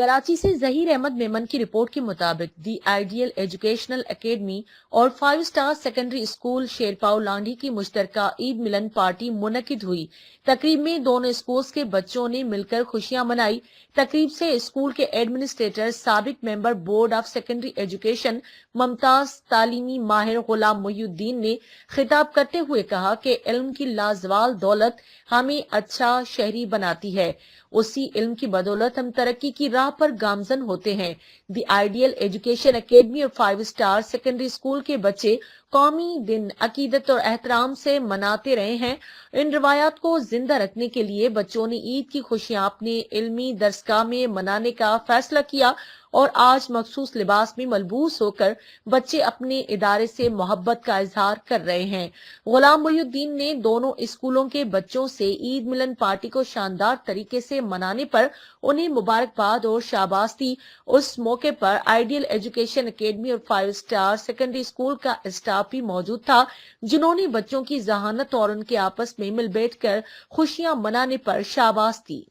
कराची से जहीर अहमद मेमन की रिपोर्ट के मुताबिक दी आइडियल एजुकेशनल एकेडमी और 5 star secondary school Sherpao Landi की मुश्तरका ईद मिलन पार्टी मुनकिद हुई। तकरीब में दोनों स्कूल्स के बच्चों ने मिलकर खुशियां मनाई। तकरीब से स्कूल के एडमिनिस्ट्रेटर साबिक member board of secondary education Mumtaz तालीमी माहिर गुलाम मोहिउद्दीन ने खिताब करते हुए कहा कि इल्म की लाजवाल दौलत हमें अच्छा शहरी बनाती है। उसी इल्म की बदौलत हम तरक्की की राह पर गामजन होते हैं। दी आइडियल एजुकेशन एकेडमी और 5 स्टार सेकेंडरी स्कूल के बच्चे कौमी दिन अकीदत और एहतराम से मनाते रहे हैं। इन रवायात को जिंदा रखने के लिए बच्चों ने ईद की खुशियां अपने इल्मी दरसगाह में मनाने का फैसला किया और आज मखसूस लिबास में मलबूस होकर बच्चे अपने इदारे से मोहब्बत का इजहार कर रहे हैं। गुलाम मोहिउद्दीन ने दोनों स्कूलों के बच्चों से ईद मिलन पार्टी को शानदार तरीके से मनाने पर उन्हें मुबारकबाद और शाबाश दी। उस मौके पर आइडियल एजुकेशन एकेडमी और 5 स्टार सेकेंडरी स्कूल का स्टाफ भी मौजूद था, जिन्होंने बच्चों की जहानत और उनके आपस में मिल बैठ कर खुशियां मनाने पर शाबाश दी।